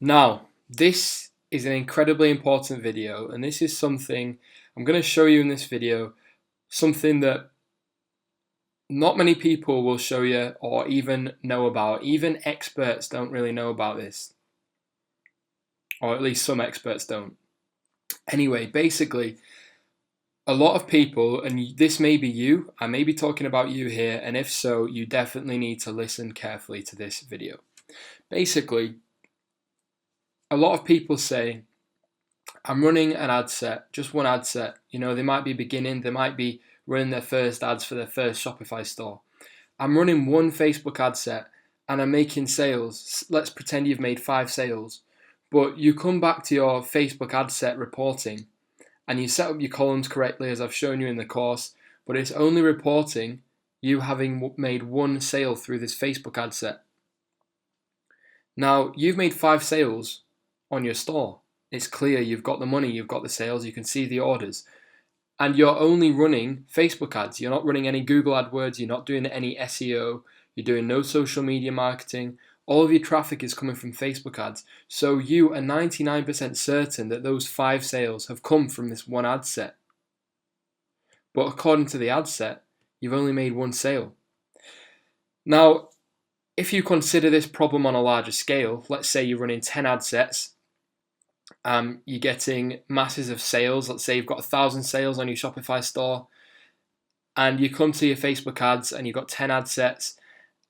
Now, this is an incredibly important video, and this is something I'm going to show you in this video, something that not many people will show you or even know about. Even experts don't really know about this, or at least some experts don't. Anyway, basically, a lot of people, and this may be you, I may be talking about you here, and if so, you definitely need to listen carefully to this video. Basically, a lot of people say, I'm running an ad set, just one ad set. You know, they might be beginning, they might be running their first ads for their first Shopify store. I'm running one Facebook ad set and I'm making sales. Let's pretend you've made 5 sales. But you come back to your Facebook ad set reporting and you set up your columns correctly as I've shown you in the course, but it's only reporting you having made 1 sale through this Facebook ad set. Now, you've made 5 sales on your store. It's clear you've got the money, you've got the sales, you can see the orders. And you're only running Facebook ads. You're not running any Google AdWords, you're not doing any SEO, you're doing no social media marketing. All of your traffic is coming from Facebook ads. So you are 99% certain that those 5 sales have come from this one ad set. But according to the ad set, you've only made 1 sale. Now, if you consider this problem on a larger scale, let's say you're running 10 ad sets, you're getting masses of sales. Let's say you've got 1,000 sales on your Shopify store, and you come to your Facebook ads and you've got 10 ad sets,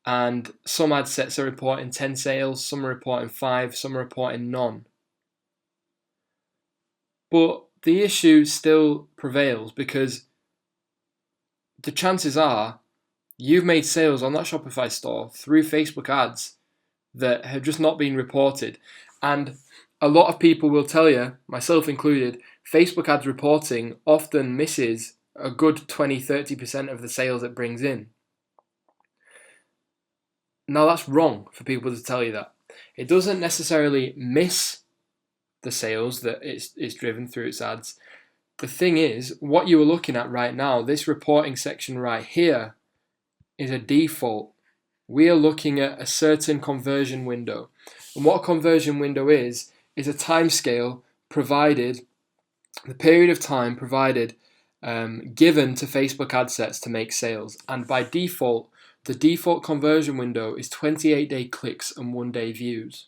and some ad sets are reporting 10 sales, some are reporting 5, some are reporting none. But the issue still prevails because the chances are you've made sales on that Shopify store through Facebook ads that have just not been reported. And a lot of people will tell you, myself included, Facebook ads reporting often misses a good 20-30% of the sales it brings in. Now that's wrong for people to tell you that. It doesn't necessarily miss the sales that it's driven through its ads. The thing is, what you are looking at right now, this reporting section right here, is a default. We are looking at a certain conversion window. And what a conversion window is a time scale provided, the period of time provided, given to Facebook ad sets to make sales. And by default, the default conversion window is 28-day clicks and 1-day views.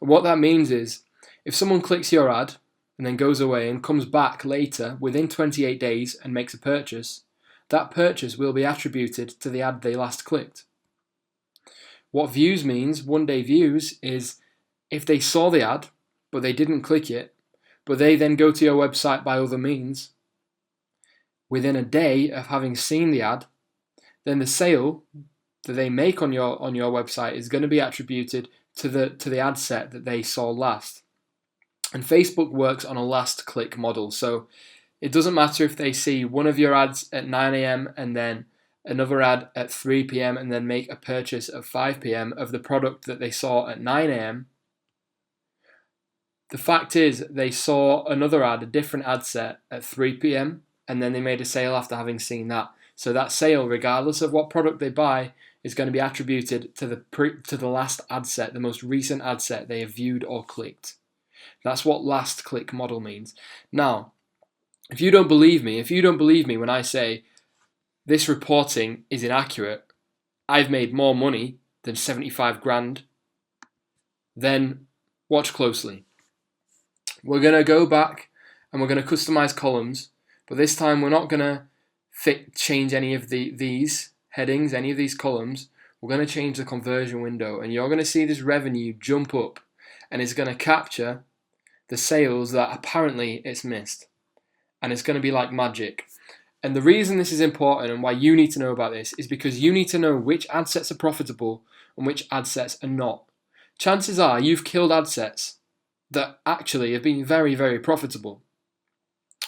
And what that means is, if someone clicks your ad and then goes away and comes back later within 28 days and makes a purchase, that purchase will be attributed to the ad they last clicked. What views means, 1-day views, is if they saw the ad but they didn't click it, but they then go to your website by other means, within a day of having seen the ad, then the sale that they make on your website is going to be attributed to the ad set that they saw last. And Facebook works on a last click model. So it doesn't matter if they see one of your ads at 9 a.m. and then another ad at 3 p.m. and then make a purchase at 5 p.m. of the product that they saw at 9 a.m. The fact is they saw another ad, a different ad set at 3 p.m. and then they made a sale after having seen that. So that sale, regardless of what product they buy, is going to be attributed to the last ad set, the most recent ad set they have viewed or clicked. That's what last click model means. Now, if you don't believe me when I say this reporting is inaccurate, I've made more money than 75 grand, then watch closely. We're going to go back and we're going to customize columns, but this time we're not going to change any of these headings, any of these columns. We're going to change the conversion window, and you're going to see this revenue jump up, and it's going to capture the sales that apparently it's missed. And it's going to be like magic. And the reason this is important and why you need to know about this is because you need to know which ad sets are profitable and which ad sets are not. Chances are you've killed ad sets that actually have been very, very profitable,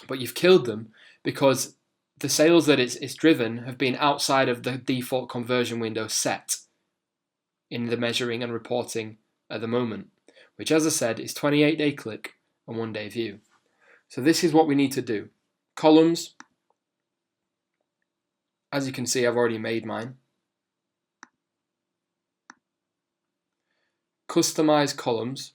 but you've killed them because the sales that it's driven have been outside of the default conversion window set in the measuring and reporting at the moment, which, as I said, is 28-day click and 1-day view. So this is what we need to do. Columns. As you can see, I've already made mine. Customize columns.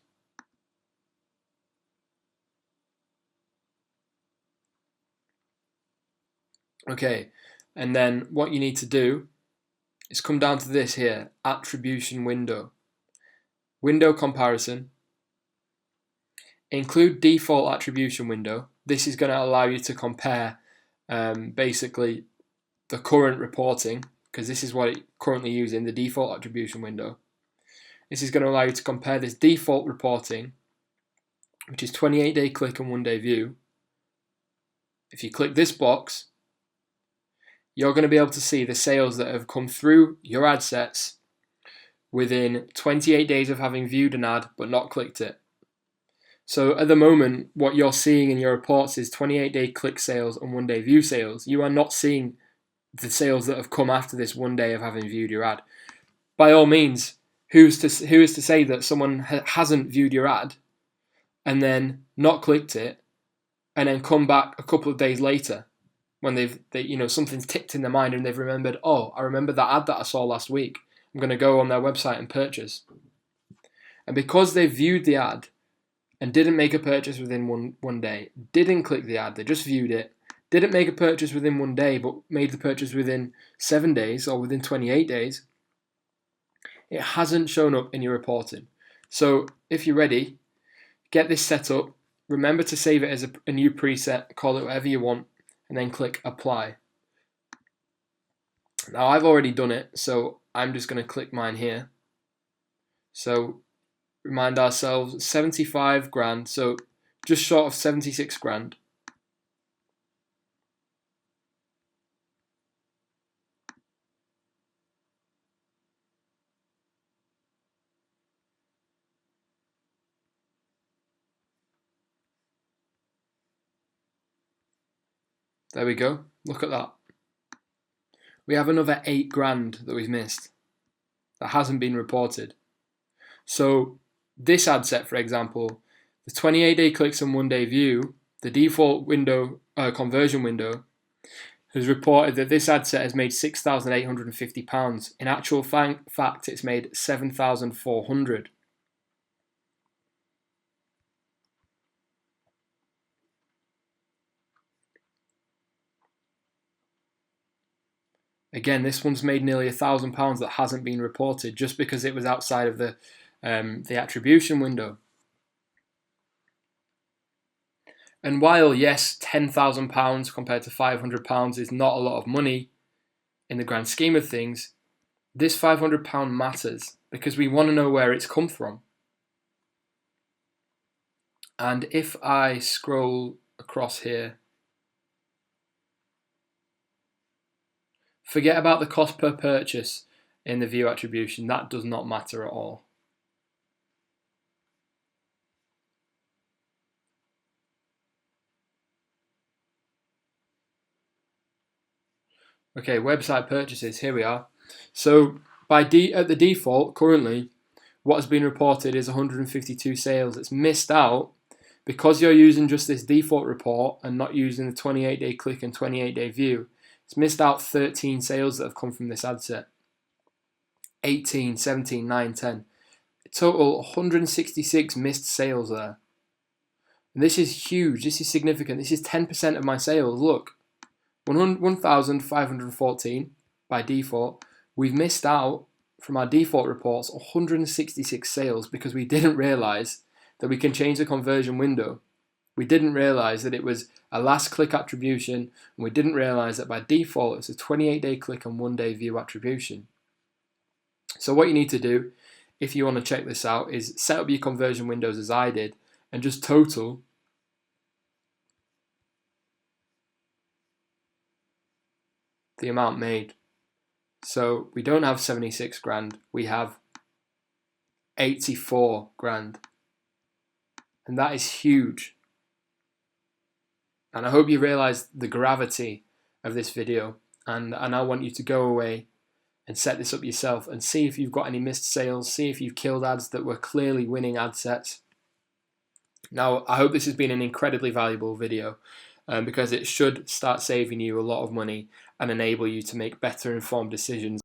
Okay, and then what you need to do is come down to this here, attribution window. Window comparison. Include default attribution window. This is going to allow you to compare basically the current reporting, because this is what it currently using, the default attribution window. This is going to allow you to compare this default reporting, which is 28-day click and 1-day view. If you click this box, you're going to be able to see the sales that have come through your ad sets within 28 days of having viewed an ad but not clicked it. So at the moment, what you're seeing in your reports is 28-day click sales and 1-day view sales. You are not seeing the sales that have come after this 1 day of having viewed your ad. By all means, who is to say that someone hasn't viewed your ad and then not clicked it and then come back a couple of days later when something's ticked in their mind and they've remembered, oh, I remember that ad that I saw last week. I'm going to go on their website and purchase. And because they viewed the ad and didn't make a purchase within one day, didn't click the ad, they just viewed it, didn't make a purchase within 1 day, but made the purchase within 7 days or within 28 days, it hasn't shown up in your reporting. So if you're ready, get this set up. Remember to save it as a new preset, call it whatever you want, and then click apply. Now I've already done it, so I'm just going to click mine here. So remind ourselves, 75 grand, so just short of 76 grand. There we go, look at that. We have another 8 grand that we've missed that hasn't been reported. So this ad set, for example, the 28-day clicks and 1-day view, the default window conversion window, has reported that this ad set has made £6,850. In actual fact, it's made £7,400. Again, this one's made nearly £1,000 that hasn't been reported just because it was outside of the attribution window. And while, yes, £10,000 compared to £500 is not a lot of money in the grand scheme of things, this £500 matters because we want to know where it's come from. And if I scroll across here, forget about the cost per purchase in the view attribution. That does not matter at all. Okay, website purchases, here we are. So at the default, currently, what has been reported is 152 sales. It's missed out because you're using just this default report and not using the 28-day click and 28-day view. It's missed out 13 sales that have come from this ad set. 18, 17, 9, 10. Total 166 missed sales there. And this is huge, this is significant. This is 10% of my sales. Look, 1,514 by default. We've missed out from our default reports 166 sales because we didn't realize that we can change the conversion window. We didn't realize that it was a last click attribution, and we didn't realize that by default it's a 28-day click and 1-day view attribution. So what you need to do, if you want to check this out, is set up your conversion windows as I did and just total the amount made. So we don't have 76 grand, we have 84 grand. And that is huge. And I hope you realize the gravity of this video. And I want you to go away and set this up yourself and see if you've got any missed sales, see if you've killed ads that were clearly winning ad sets. Now, I hope this has been an incredibly valuable video because it should start saving you a lot of money and enable you to make better informed decisions